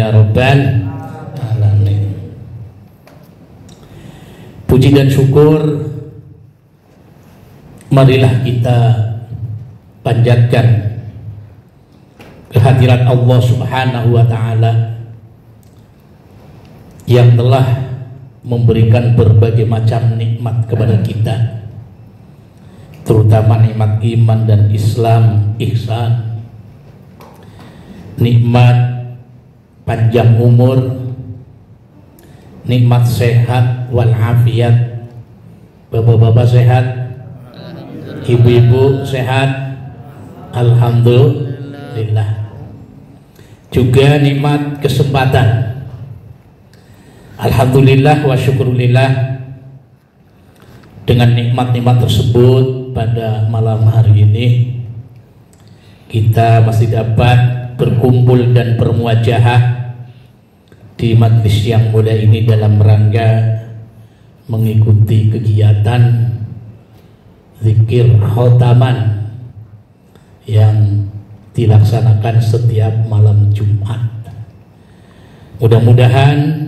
ya rabbal alamin. Puji dan syukur marilah kita panjatkan kehadirat Allah Subhanahu wa taala yang telah memberikan berbagai macam nikmat kepada kita, terutama nikmat iman dan Islam, ihsan, nikmat panjang umur, nikmat sehat walafiat. Bapak-bapak sehat, ibu-ibu sehat, alhamdulillah. Juga nikmat kesempatan, alhamdulillah wa syukurillah. Dengan nikmat-nikmat tersebut pada malam hari ini kita masih dapat berkumpul dan bermuajahah di majlis yang mulia ini dalam rangka mengikuti kegiatan zikir khotaman yang dilaksanakan setiap malam Jumat. Mudah-mudahan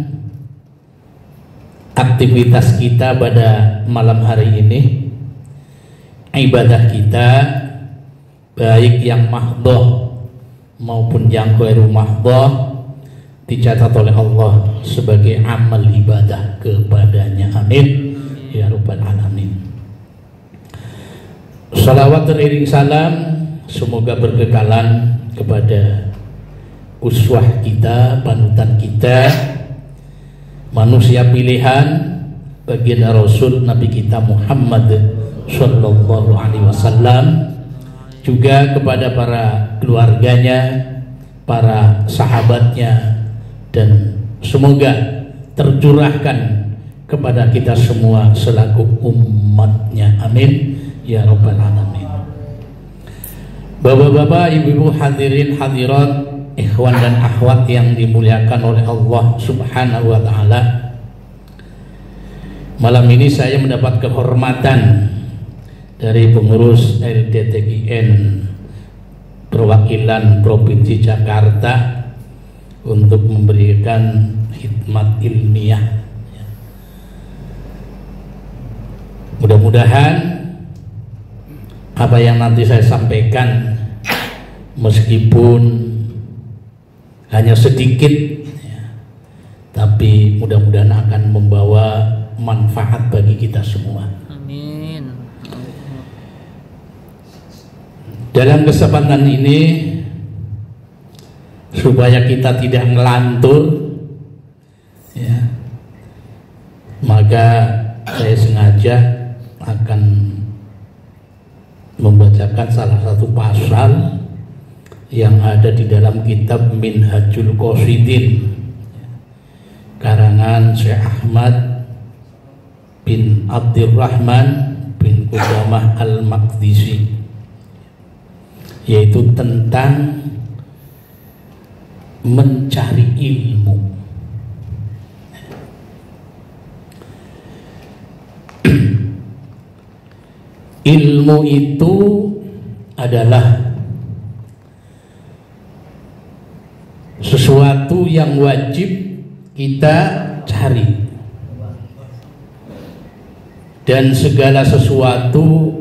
aktivitas kita pada malam hari ini, ibadah kita baik yang mahdhah maupun yang ghairu mahdhah dicatat oleh Allah sebagai amal ibadah kepadanya. Amin ya rabbal alamin. Salawat beriring salam semoga berkekalan kepada uswah kita, panutan kita, manusia pilihan, baginda Rasul Nabi kita Muhammad sallallahu alaihi wasallam, juga kepada para keluarganya, para sahabatnya, dan semoga tercurahkan kepada kita semua selaku umatnya. Amin ya rabbal alamin. Bapak-bapak, ibu-ibu, hadirin hadirat, ikhwan dan akhwat yang dimuliakan oleh Allah Subhanahu wa taala. Malam ini saya mendapat kehormatan dari pengurus LDTIN perwakilan Provinsi Jakarta untuk memberikan khidmat ilmiah. Mudah-mudahan apa yang nanti saya sampaikan meskipun hanya sedikit tapi mudah-mudahan akan membawa manfaat bagi kita semua. Amin. Dalam kesempatan ini, supaya kita tidak ngelantur ya, maka saya sengaja akan membacakan salah satu pasal yang ada di dalam kitab Minhajul Qasidin karangan Syekh Ahmad bin Abdurrahman bin Qudamah Al-Maqdisi, yaitu tentang mencari ilmu. Ilmu itu adalah sesuatu yang wajib kita cari, dan segala sesuatu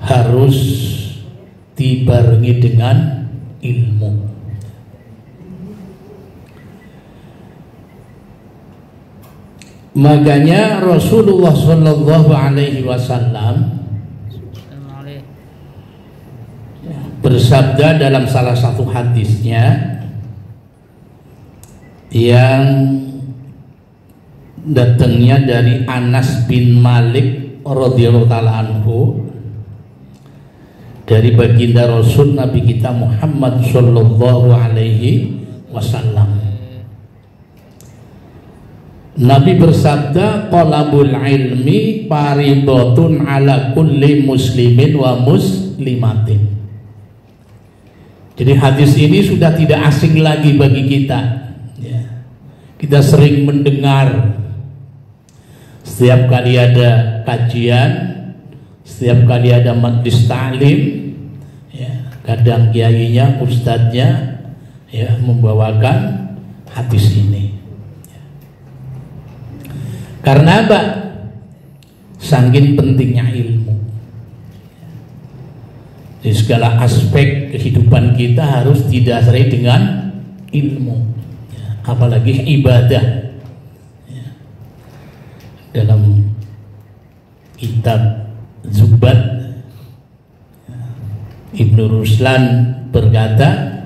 harus dibarengi dengan ilmu. Makanya Rasulullah Shallallahu Alaihi Wasallam bersabda dalam salah satu hadisnya yang datangnya dari Anas bin Malik radhiyallahu taala anhu, dari baginda Rasul Nabi kita Muhammad Shallallahu Alaihi Wasallam. Nabi bersabda, "Talabul ilmi faridatun ala kulli muslimin wa muslimatin." Jadi hadis ini sudah tidak asing lagi bagi kita. Ya. Kita sering mendengar setiap kali ada kajian, setiap kali ada majlis ta'lim, ya, kadang kiainya, ustadznya, ya membawakan hadis ini. Karena apa? Saking pentingnya ilmu. Di segala aspek kehidupan kita harus didasari dengan ilmu, apalagi ibadah. Dalam kitab Zubat, Ibnu Ruslan berkata,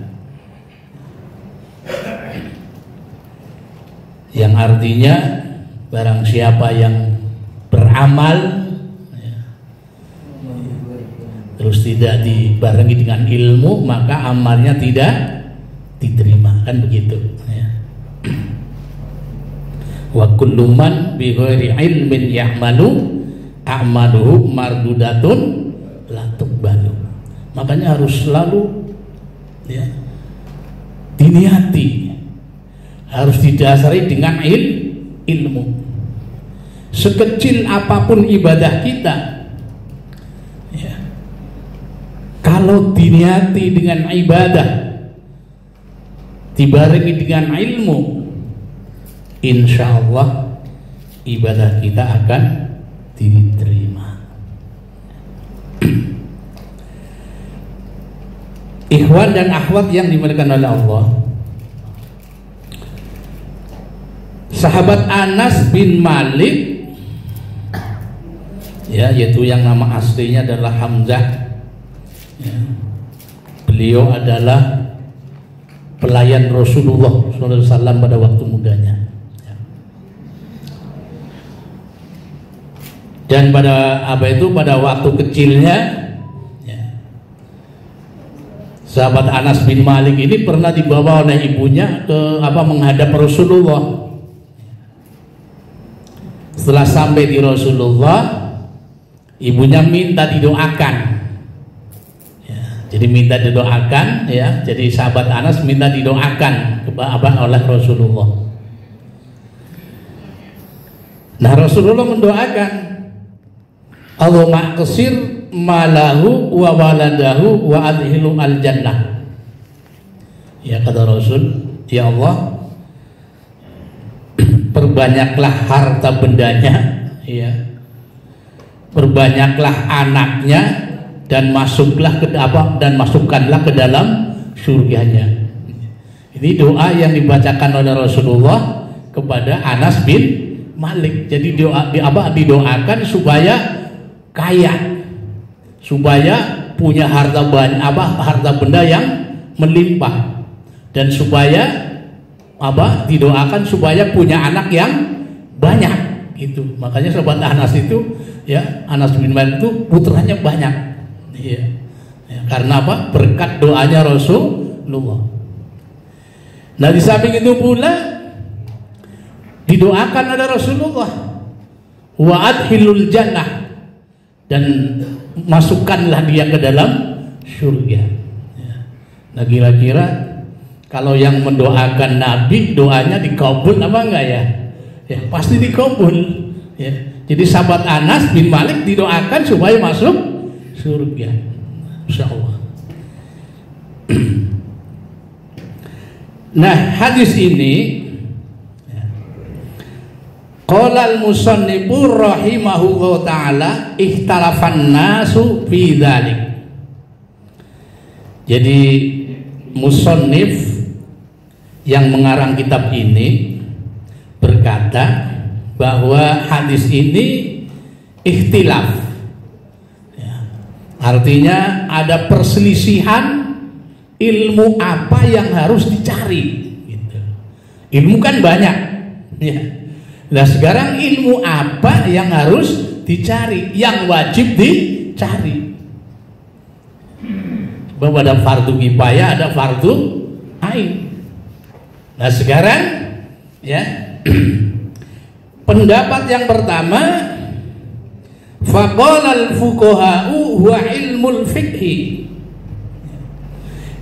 yang artinya barang siapa yang beramal terus tidak dibarengi dengan ilmu, maka amalnya tidak diterima, kan begitu ya. Wa kullu man bi ghairi ilmin ya'malu a'maluhu mardudatun la tuqbalu. Makanya harus selalu ya diniati, harus didasari dengan ilmu. Sekecil apapun ibadah kita, ya, kalau diniati dengan ibadah, dibarengi dengan ilmu, insya Allah ibadah kita akan diterima. Ikhwan dan akhwat yang dimuliakan oleh Allah, sahabat Anas bin Malik, ya, yaitu yang nama aslinya adalah Hamzah, ya, beliau adalah pelayan Rasulullah SAW pada waktu mudanya, ya. Dan pada pada waktu kecilnya, ya, sahabat Anas bin Malik ini pernah dibawa oleh ibunya ke menghadap Rasulullah. Setelah sampai di Rasulullah, ibunya minta didoakan, ya, jadi minta didoakan, ya, jadi sahabat Anas minta didoakan oleh Rasulullah. Nah, Rasulullah mendoakan, Allahumma qsir malahu wa waladahu wa adhilu al jannah. Ya, kata Rasul, ya Allah, perbanyaklah harta bendanya, ya, perbanyaklah anaknya, dan masukkanlah ke dalam surganya. Ini doa yang dibacakan oleh Rasulullah kepada Anas bin Malik. Jadi didoakan supaya kaya, supaya punya harta benda yang melimpah, dan supaya didoakan supaya punya anak yang banyak. Itu makanya sahabat Anas itu, ya, Anas bin Malik itu putranya banyak, ya, ya, karena berkat doanya Rasulullah. Nah, di samping itu pula didoakan oleh Rasulullah, wa adhilul jannah, dan masukkanlah dia ke dalam surga, ya. Nah, kira-kira kalau yang mendoakan Nabi doanya dikabul apa enggak, ya? Ya, pasti dikabul, ya. Jadi sahabat Anas bin Malik didoakan supaya masuk surga, insyaallah. Nah, hadis ini, qala al-musannifu rahimahullahu taala ikhtalafan nasu fi dzalik. Jadi musannif yang mengarang kitab ini berkata bahwa hadis ini ikhtilaf, ya, artinya ada perselisihan ilmu apa yang harus dicari, gitu. Ilmu kan banyak, ya. Nah, sekarang ilmu apa yang harus dicari, yang wajib dicari? Bahwa ada fardu kifayah, ada fardu ain. Nah, sekarang, ya, pendapat yang pertama, faqala al-fuqaha'u huwa ilmul fiqhi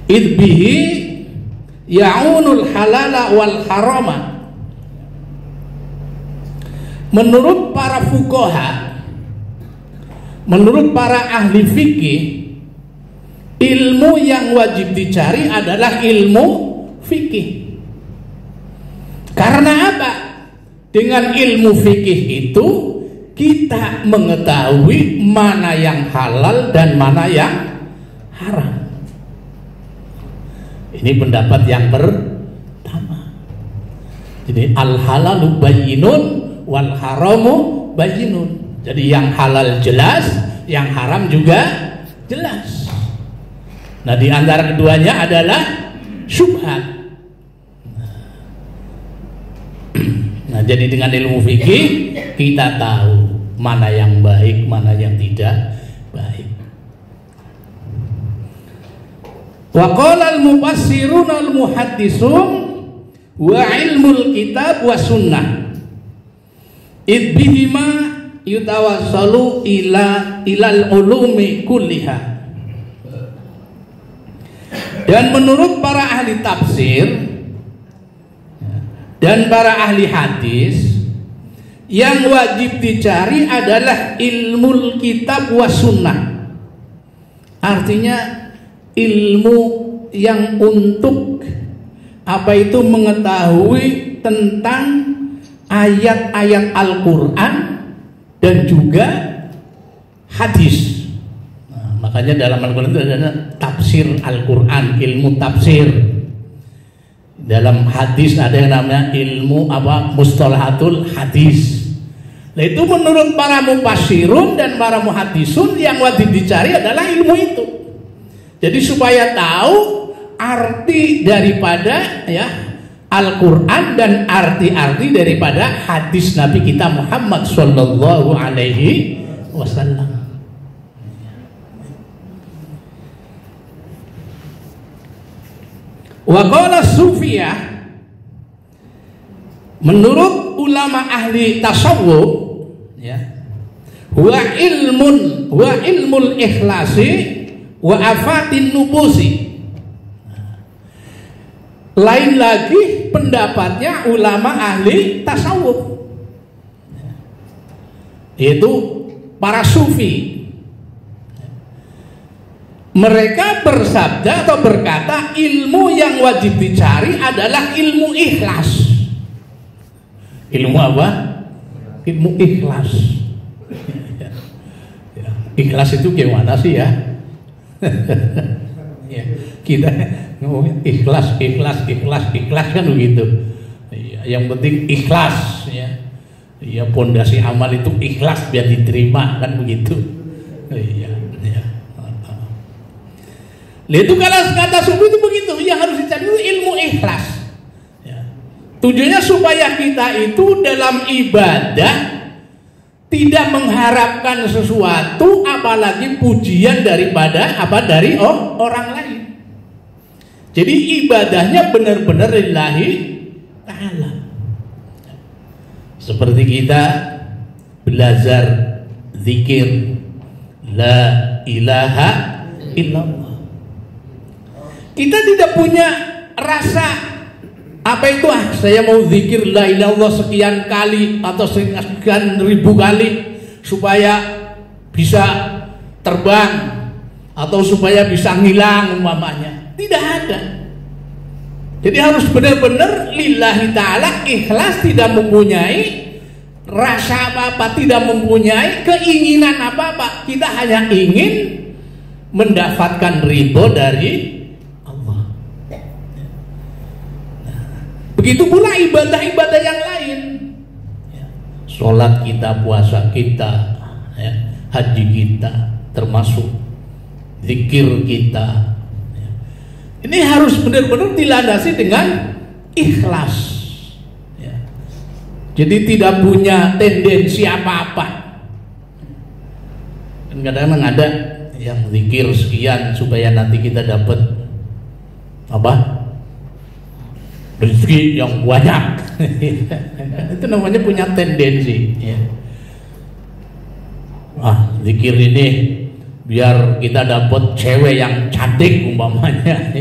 id bihi ya'unul halala wal harama. Menurut para fuqaha, menurut para ahli fikih, ilmu yang wajib dicari adalah ilmu fikih. Karena apa? Dengan ilmu fikih itu kita mengetahui mana yang halal dan mana yang haram. Ini pendapat yang pertama. Jadi al halalu bayyinun wal haramu bayyinun. Jadi yang halal jelas, yang haram juga jelas. Nah, di antara keduanya adalah syubhat. Nah, jadi dengan ilmu fikih kita tahu mana yang baik, mana yang tidak baik. Wa qala al-mufassirun al-muhaddisun wa ilmul kitab wa sunnah id bihima yutawassalu ilal ulumi kulliha. Dan menurut para ahli tafsir dan para ahli hadis, yang wajib dicari adalah ilmu kitab wa sunnah. Artinya ilmu yang untuk apa itu mengetahui tentang ayat-ayat Al-Quran dan juga hadis. Nah, makanya dalam Al-Quran itu ada tafsir Al-Quran, ilmu tafsir. Dalam hadis ada yang namanya ilmu mustalahatul hadis. Nah, itu menurut para mufassirun dan para muhaddisun yang wajib dicari adalah ilmu itu. Jadi supaya tahu arti daripada Al-Quran dan arti-arti daripada hadis Nabi kita Muhammad Sallallahu Alaihi Wasallam. Wa qala sufiyah, menurut ulama ahli tasawuf, wa ilmul ikhlasi wa afatin nubusi. Lain lagi pendapatnya ulama ahli tasawuf, yaitu para sufi. Mereka bersabda atau berkata ilmu yang wajib dicari adalah ilmu ikhlas. Ilmu apa? Ilmu ikhlas. Ikhlas itu gimana sih ya? Kita ngomongin ikhlas kan begitu. Yang penting ikhlas ya, pondasi amal itu ikhlas biar diterima kan begitu. Itu kalau kata sufi itu begitu, yang harus dicari itu ilmu ikhlas. Tujuannya supaya kita itu dalam ibadah tidak mengharapkan sesuatu, apalagi pujian dari orang lain. Jadi ibadahnya benar-benar lillahi ta'ala. Seperti kita belajar zikir la ilaha illallah. Kita tidak punya rasa saya mau zikir la ilaha illallah sekian kali atau sekian ribu kali supaya bisa terbang atau supaya bisa ngilang umpamanya. Tidak ada. Jadi harus benar-benar lillahi ta'ala, ikhlas, tidak mempunyai rasa apa-apa, tidak mempunyai keinginan apa-apa. Kita hanya ingin mendapatkan ridho dari Allah. Begitu pula ibadah-ibadah yang lain. Sholat kita, puasa kita, haji kita, termasuk zikir kita. Ini harus benar-benar dilandasi dengan ikhlas. Jadi tidak punya tendensi apa-apa. Dan kadang-kadang ada yang zikir sekian supaya nanti kita dapat rezeki yang banyak. Itu namanya punya tendensi. Zikir ini biar kita dapat cewek yang cantik umpamanya.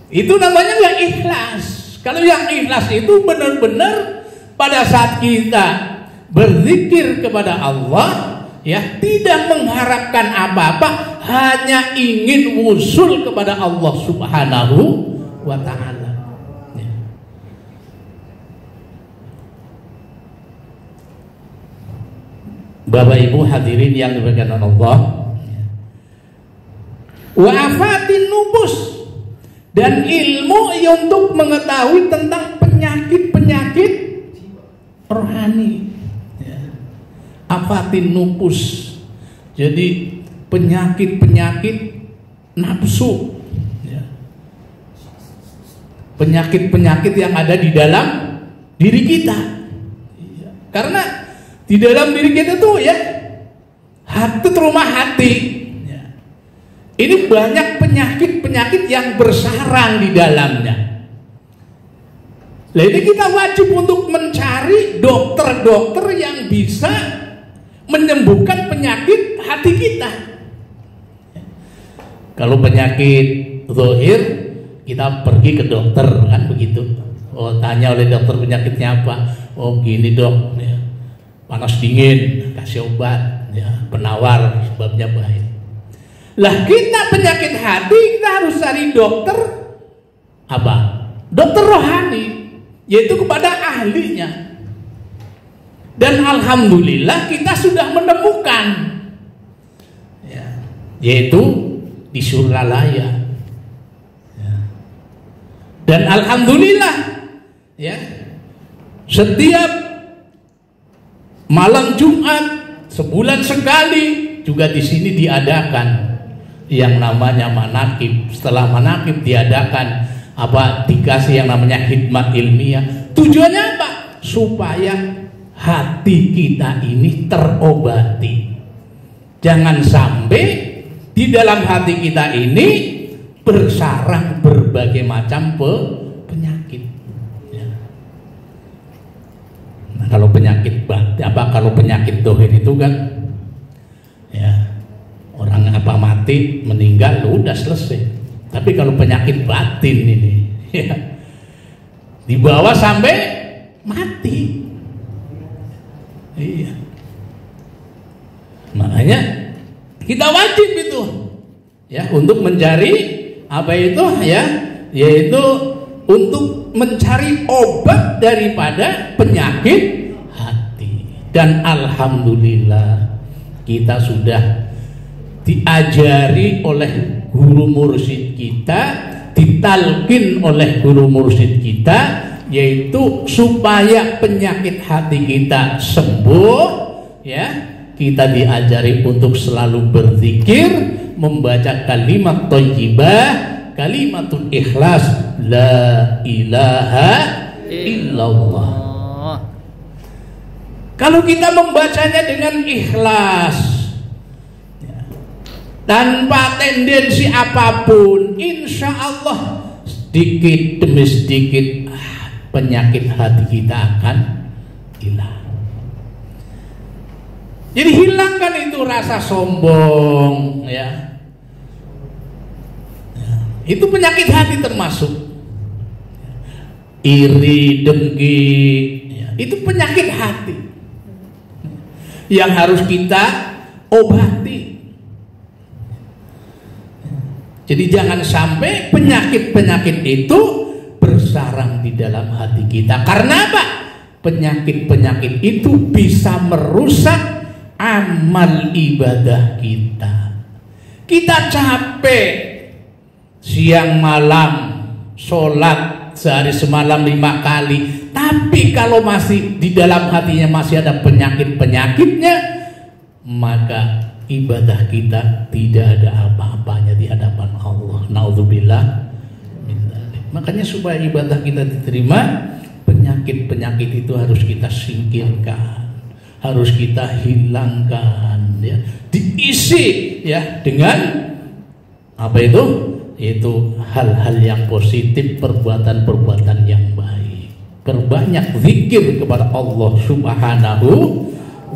Itu namanya nggak ikhlas. Kalau yang ikhlas itu benar-benar pada saat kita berzikir kepada Allah, tidak mengharapkan apa-apa, hanya ingin wusul kepada Allah Subhanahu wa ta'ala. Ya. Bapak Ibu hadirin yang dimuliakan Allah, wa afatin nufus, dan ilmu untuk mengetahui tentang penyakit-penyakit rohani. Ya. Afatin nufus, jadi penyakit-penyakit nafsu, ya. Penyakit-penyakit yang ada di dalam diri kita. Ya. Karena di dalam diri kita tuh ya, hati rumah hati. Ya. Ini banyak penyakit-penyakit yang bersarang di dalamnya. Nah, ini kita wajib untuk mencari dokter-dokter yang bisa menyembuhkan penyakit hati kita. Kalau penyakit zahir, kita pergi ke dokter, kan begitu. Oh, tanya oleh dokter penyakitnya apa? Oh, gini dok, ya. Panas dingin, kasih obat, ya. Penawar, sebabnya baik. Lah kita penyakit hati, kita harus cari dokter apa? Dokter rohani, yaitu kepada ahlinya. Dan alhamdulillah kita sudah menemukan, ya, yaitu di Suralaya. Ya. Dan alhamdulillah, ya, setiap malam Jumat sebulan sekali juga di sini diadakan yang namanya manaqib. Setelah manaqib diadakan apa? Dikasih yang namanya hikmat ilmiah. Tujuannya apa? Supaya hati kita ini terobati. Jangan sampai di dalam hati kita ini bersarang berbagai macam penyakit. Ya. Nah, kalau penyakit kalau penyakit dohir itu kan, ya, orang apa mati meninggal udah selesai. Tapi kalau penyakit batin ini, ya, dibawa sampai mati. Iya. Makanya kita wajib itu, ya, untuk mencari apa itu, ya, yaitu untuk mencari obat daripada penyakit hati. Dan alhamdulillah kita sudah diajari oleh guru mursyid kita, ditalkin oleh guru mursyid kita, yaitu supaya penyakit hati kita sembuh, ya, kita diajari untuk selalu berzikir, membaca kalimat thayyibah, kalimatul ikhlas, la ilaha illallah. Kalau kita membacanya dengan ikhlas, ya, tanpa tendensi apapun, insya Allah sedikit demi sedikit penyakit hati kita akan hilang. Jadi hilangkan itu rasa sombong, ya. Itu penyakit hati termasuk. Iri, dengki, ya. Itu penyakit hati yang harus kita obati. Jadi jangan sampai penyakit-penyakit itu bersarang di dalam hati kita. Karena apa? Penyakit-penyakit itu bisa merusak amal ibadah kita. Kita capek siang malam sholat sehari semalam 5 kali, tapi kalau masih di dalam hatinya masih ada penyakit-penyakitnya, maka ibadah kita tidak ada apa-apanya di hadapan Allah. Naudzubillah. Makanya supaya ibadah kita diterima, penyakit-penyakit itu harus kita singkirkan, harus kita hilangkan, ya. Diisi, ya, dengan apa itu? Yaitu hal-hal yang positif, perbuatan-perbuatan yang baik. Perbanyak zikir kepada Allah Subhanahu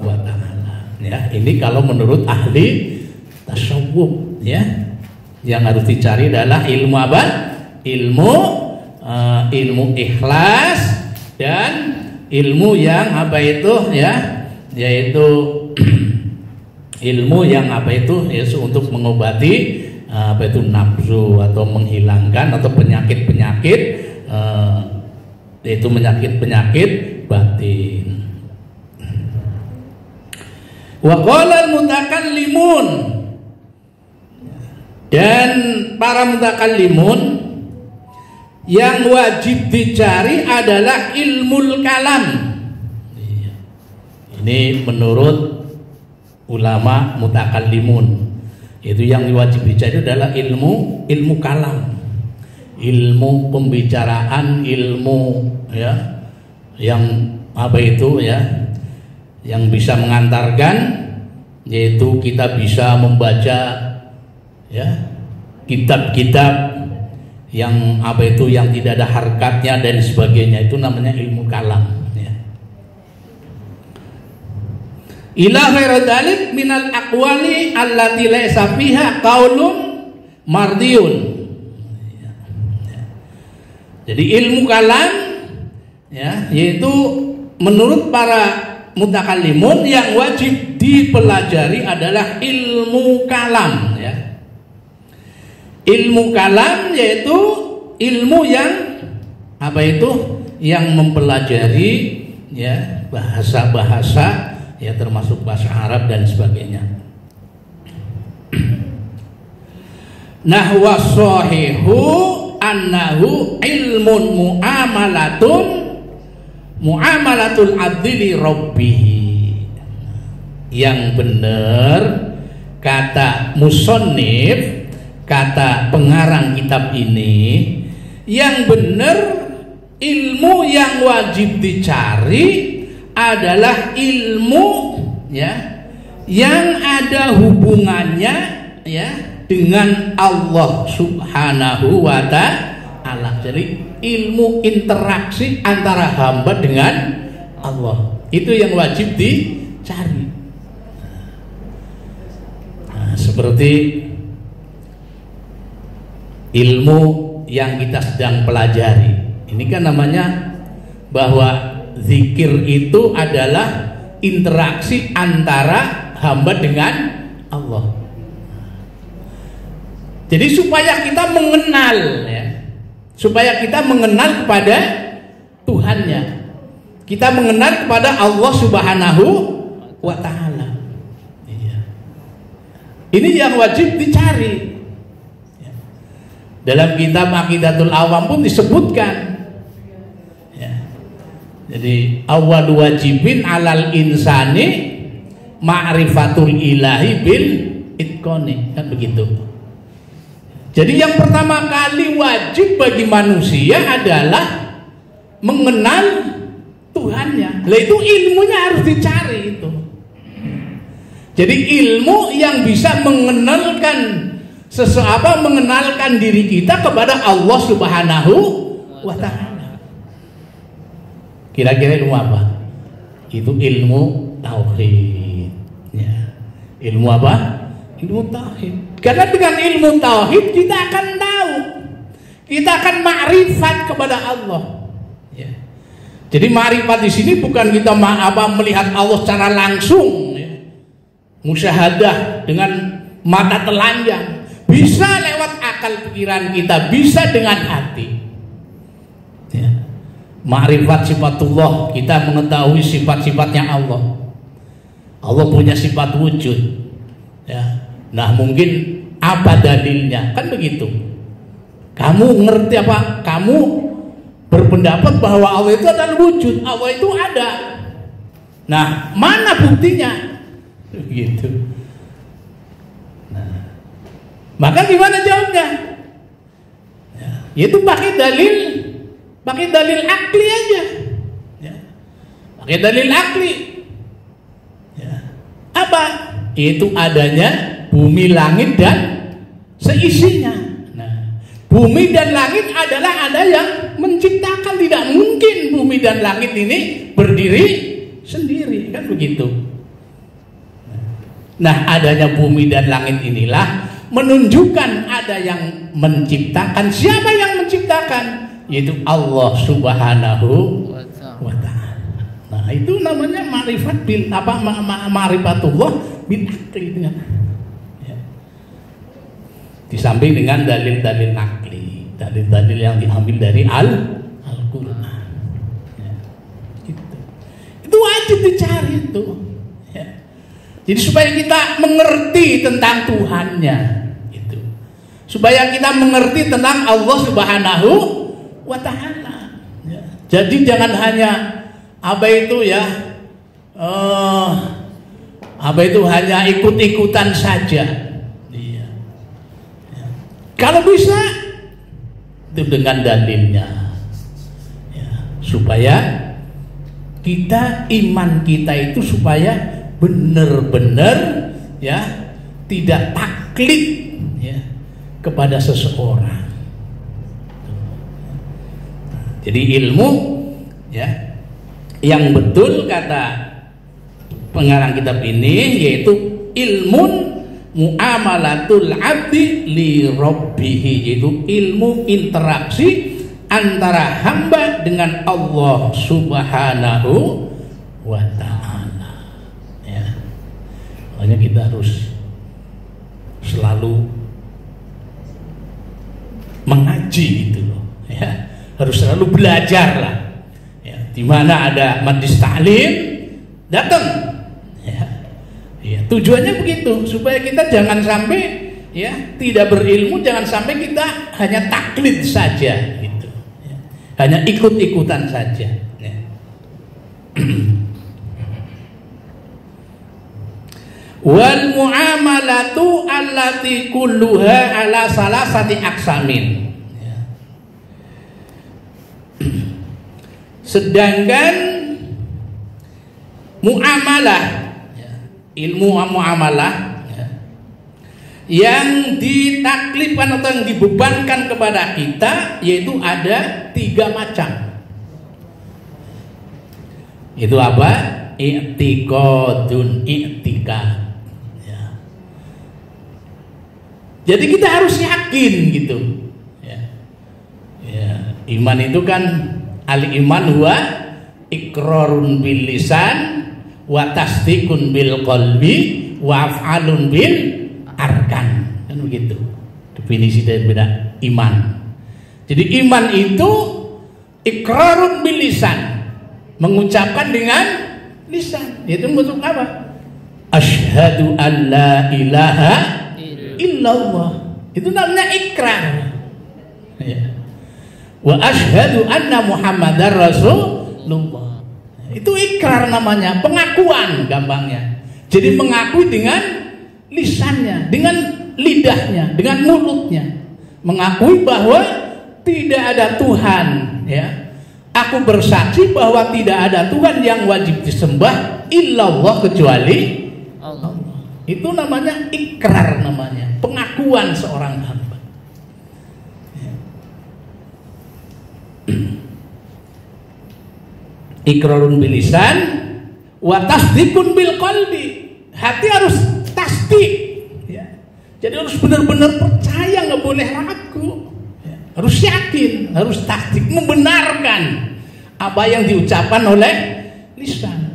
wa ta'ala. Ya, ini kalau menurut ahli tasawuf, ya. Yang harus dicari adalah ilmu apa? Ilmu ikhlas dan ilmu yang apa itu, ya, yaitu ilmu yang apa itu ya untuk mengobati apa itu nafsu atau menghilangkan atau penyakit-penyakit yaitu penyakit batin. Wa qala al-mutakallimun, dan para mutakallimun yang wajib dicari adalah ilmul kalam. Ini menurut ulama mutakallimun, itu yang wajib dicari adalah ilmu kalam, ilmu pembicaraan, ilmu ya yang apa itu ya yang bisa mengantarkan, yaitu kita bisa membaca ya kitab-kitab yang apa itu yang tidak ada harkatnya dan sebagainya, itu namanya ilmu kalam ya. Ila ghairu dzalik minal aqwali allati laysa fiha qaulun mardiyun. Jadi ilmu kalam ya, yaitu menurut para mutakallimun yang wajib dipelajari adalah ilmu kalam ya. Ilmu kalam yaitu ilmu yang apa itu yang mempelajari ya bahasa-bahasa ya, termasuk bahasa Arab dan sebagainya. Nahwa sahihu annahu ilmun muamalatul abdi li rabbih. Yang benar kata musannif, kata pengarang kitab ini, yang benar ilmu yang wajib dicari adalah ilmu ya yang ada hubungannya ya dengan Allah Subhanahu wa ta'ala. Jadi ilmu interaksi antara hamba dengan Allah, itu yang wajib dicari. Nah, seperti ilmu yang kita sedang pelajari ini kan namanya bahwa zikir itu adalah interaksi antara hamba dengan Allah. Jadi supaya kita mengenal ya, supaya kita mengenal kepada Tuhannya, kita mengenal kepada Allah Subhanahu wa ta'ala. Ini yang wajib dicari. Dalam kitab Aqidatul Awam pun disebutkan ya. Jadi awal wajibin alal insani ma'rifatul ilahi bil itqani, kan begitu. Jadi yang pertama kali wajib bagi manusia adalah mengenal Tuhannya. Lah itu ilmunya harus dicari itu. Jadi ilmu yang bisa mengenalkan mengenalkan diri kita kepada Allah Subhanahu wa ta'ala. Kira-kira ilmu apa? Itu ilmu tauhid ya. Ilmu apa? Ilmu tauhid. Karena dengan ilmu tauhid kita akan tahu, kita akan ma'rifat kepada Allah ya. Jadi ma'rifat di sini bukan kita melihat Allah secara langsung ya, musyahadah dengan mata telanjang. Bisa lewat akal pikiran kita, bisa dengan hati ya. Ma'rifat sifatullah, kita mengetahui sifat-sifatnya Allah. Allah punya sifat wujud ya. Nah mungkin apa dalilnya, kan begitu. Kamu ngerti apa? Kamu berpendapat bahwa Allah itu adalah wujud, Allah itu ada. Nah mana buktinya? Begitu. Maka gimana jawabnya? Ya, yaitu pakai dalil akli aja. Ya, pakai dalil akli. Ya. Apa? Itu adanya bumi, langit dan seisinya. Nah, bumi dan langit adalah ada yang menciptakan. Tidak mungkin bumi dan langit ini berdiri sendiri, kan begitu. Nah, adanya bumi dan langit inilah menunjukkan ada yang menciptakan. Siapa yang menciptakan? Yaitu Allah Subhanahu wa ta'ala. Nah itu namanya ma'rifat bil ma'rifatullah bil akli, dengan ya. Di samping dengan dalil-dalil akli, dalil-dalil yang diambil dari Al-Quran ya. Gitu. Itu wajib dicari itu ya. Jadi supaya kita mengerti tentang Tuhannya itu, supaya kita mengerti tentang Allah Subhanahu wa Ta'ala ya. Jadi jangan hanya apa itu ya, apa itu hanya ikut-ikutan saja iya. Ya. Kalau bisa itu dengan dalilnya ya. Supaya kita, iman kita itu supaya benar-benar ya tidak taklid ya kepada seseorang. Jadi ilmu ya yang betul kata pengarang kitab ini yaitu ilmun muamalatul abdi li rabbih, yaitu ilmu interaksi antara hamba dengan Allah Subhanahu wa Ta'ala ya. Makanya kita harus selalu mengaji gitu loh ya, harus selalu belajar lah ya. Di mana ada majlis ta'lim datang ya. Ya, tujuannya begitu supaya kita jangan sampai ya tidak berilmu, jangan sampai kita hanya taklid saja gitu ya. Hanya ikut-ikutan saja ya. Wal muamalatu allati kulluha ala salasati aksamin ya. Sedangkan muamalah ya, ilmu muamalah ya, yang ditaklifkan atau yang dibebankan kepada kita yaitu ada 3 macam. Itu apa? I'tiqadun, i'tikad. Jadi kita harus yakin gitu ya. Ya, iman itu kan al-iman huwa iqrarun bil lisan wa tasdiqun bil qalbi wa af'alun bil arkan. Kan begitu definisi dari beda iman. Jadi iman itu iqrarun bil lisan, mengucapkan dengan lisan. Itu bentuk apa? Asyhadu an la ilaha illallah, itu namanya ikrar ya. Wa asyhadu anna muhammadar rasulullah, itu ikrar namanya, pengakuan gampangnya. Jadi mengakui dengan lisannya, dengan lidahnya, dengan mulutnya, mengakui bahwa tidak ada Tuhan ya. Aku bersaksi bahwa tidak ada Tuhan yang wajib disembah illallah kecuali Allah. Itu namanya ikrar, namanya pengakuan seorang hamba. Ikrarun bil lisan wa tasdiqun bil qalbi. Hati harus tasdik ya. Jadi harus benar-benar percaya, nggak boleh ragu ya. Harus yakin, harus tasdik, membenarkan apa yang diucapkan oleh lisan.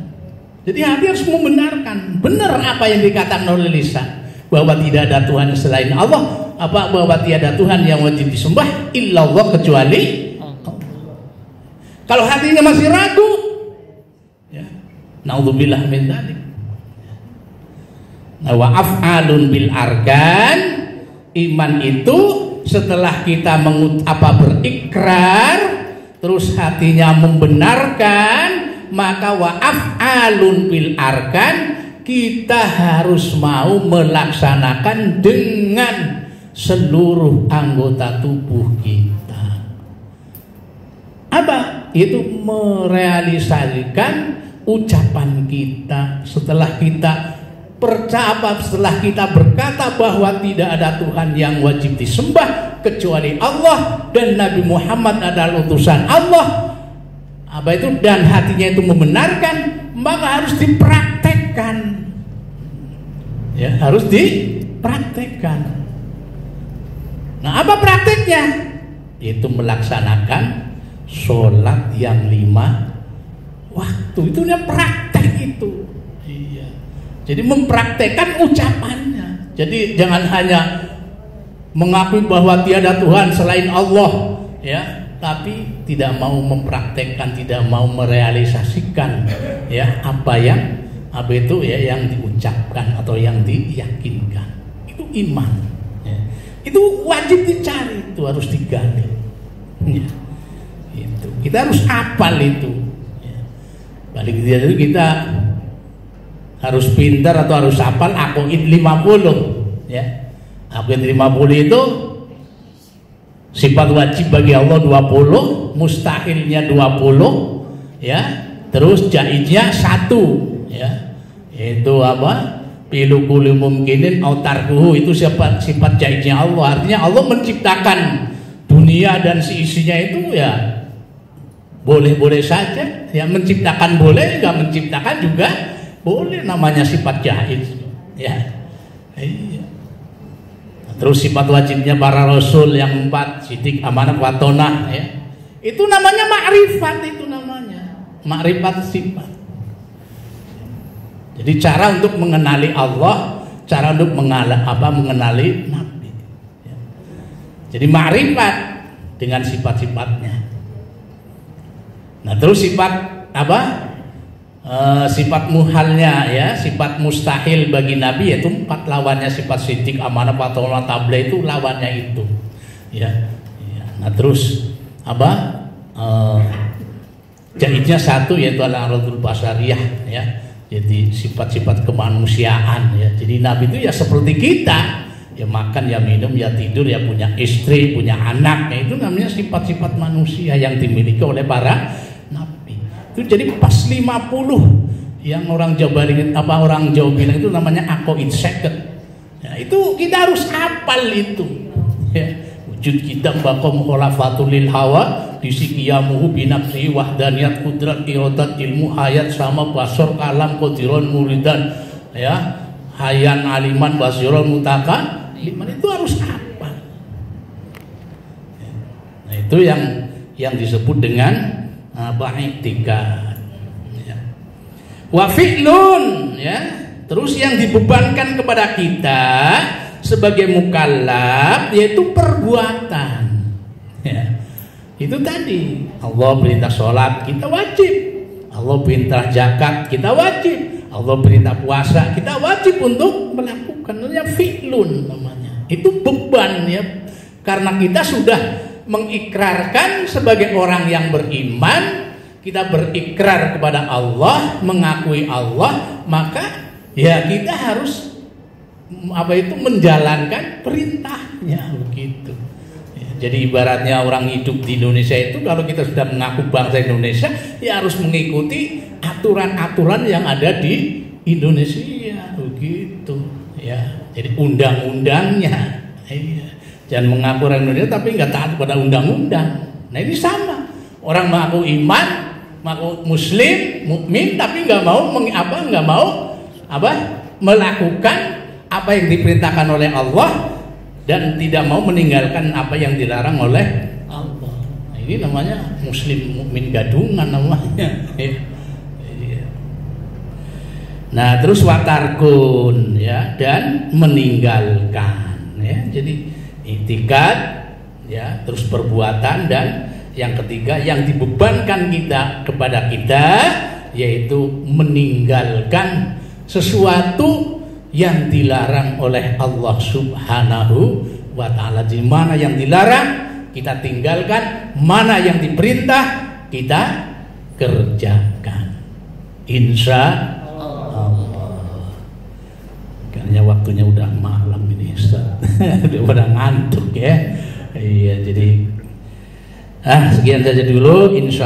Jadi hati harus membenarkan benar apa yang dikatakan oleh lisan, bahwa tidak ada Tuhan selain Allah, apa bahwa tiada Tuhan yang wajib disembah illallah kecuali Allah. Kalau hatinya masih ragu ya, naudzubillah min dzalik. Nah, wa af'alun bil arkan, iman itu setelah kita berikrar terus hatinya membenarkan, maka wa af'alun bil arkan, kita harus mau melaksanakan dengan seluruh anggota tubuh kita. Apa? Itu merealisasikan ucapan kita setelah kita setelah kita berkata bahwa tidak ada Tuhan yang wajib disembah kecuali Allah dan Nabi Muhammad adalah utusan Allah. Apa itu? Dan hatinya itu membenarkan, maka harus dipraktekkan. Ya, harus dipraktekkan. Nah, apa prakteknya? Itu melaksanakan sholat yang 5 waktu. Itu praktek itu. Iya. Jadi mempraktekkan ucapannya. Jadi jangan hanya mengakui bahwa tiada Tuhan selain Allah, ya, tapi tidak mau mempraktekkan, tidak mau merealisasikan, ya, apa itu ya yang diucapkan atau yang diyakinkan. Itu iman. Ya. Itu wajib dicari, itu harus digali. Ya. Itu kita harus hafal itu. Ya. Balik itu kita harus pintar atau harus hafal aqaid 50, ya. Aqaid 50 itu sifat wajib bagi Allah 20, mustahilnya 20, ya. Terus jaiznya 1, ya. Itu apa? Pilu kulli mumkinin au tarkuhu, itu sifat jaiznya Allah. Artinya Allah menciptakan dunia dan seisinya itu ya boleh-boleh saja. Ya, menciptakan boleh, enggak menciptakan juga boleh, namanya sifat jaiz, ya. Iya. Terus sifat wajibnya para rasul yang 4, sidik, amanah, watonah, ya. Itu namanya makrifat, itu namanya makrifat sifat. Jadi cara untuk mengenali Allah, cara untuk mengenali Nabi. Ya. Jadi makrifat dengan sifat-sifatnya. Nah, terus sifat apa? Sifat muhalnya, ya, sifat mustahil bagi Nabi, yaitu 4 lawannya sifat sidik, amanah, watonah, tabligh, itu lawannya itu, ya. Nah, terus apa? Jaiznya 1, yaitu al-aradul basariyah, ya. Jadi sifat-sifat kemanusiaan, ya. Jadi Nabi itu ya seperti kita, ya, makan, ya minum, ya tidur, ya punya istri, punya anak, ya. Itu namanya sifat-sifat manusia yang dimiliki oleh para Nabi. Itu jadi pas 50 yang orang Jawa bilang itu namanya aqaid 50. Ya, itu kita harus hafal itu. Ya. Wujud kita bakom kholafatul lil hawa disikiyamuhu binafsi wahdaniyat kudrat iradat ilmu hayat sama basor kalam qadiron muridan, ya, hayan aliman basiron mutaka liman, itu harus hafal. Nah, itu yang disebut dengan i'tikad, ya. Wa fi'lun, ya. Terus yang dibebankan kepada kita sebagai mukallaf yaitu perbuatan, ya. Itu tadi Allah perintah sholat, kita wajib. Allah perintah zakat, kita wajib. Allah perintah puasa, kita wajib untuk melakukan. Namanya fi'lun namanya. Itu beban, ya. Karena kita sudah mengikrarkan sebagai orang yang beriman, kita berikrar kepada Allah, mengakui Allah, maka ya kita harus menjalankan perintahnya, begitu. Jadi ibaratnya orang hidup di Indonesia itu, kalau kita sudah mengaku bangsa Indonesia, ya harus mengikuti aturan-aturan yang ada di Indonesia, begitu, ya. Jadi undang-undangnya, ya. Jangan mengaku orang Indonesia tapi nggak taat pada undang-undang. Nah, ini sama. Orang mengaku iman, mengaku Muslim, mukmin, tapi nggak mau melakukan apa yang diperintahkan oleh Allah, dan tidak mau meninggalkan apa yang dilarang oleh Allah. Nah, ini namanya muslim mukmin gadungan namanya. Nah, terus watarkun, ya, dan meninggalkan, ya. Jadi i'tikad, ya, terus perbuatan, dan yang ketiga yang dibebankan kepada kita yaitu meninggalkan sesuatu yang dilarang oleh Allah Subhanahu wa ta'ala. Di mana yang dilarang kita tinggalkan, mana yang diperintah kita kerjakan, insya Allah. Kayaknya waktunya udah malam ini, udah ngantuk, ya. Iya, jadi sekian saja dulu, insya Allah.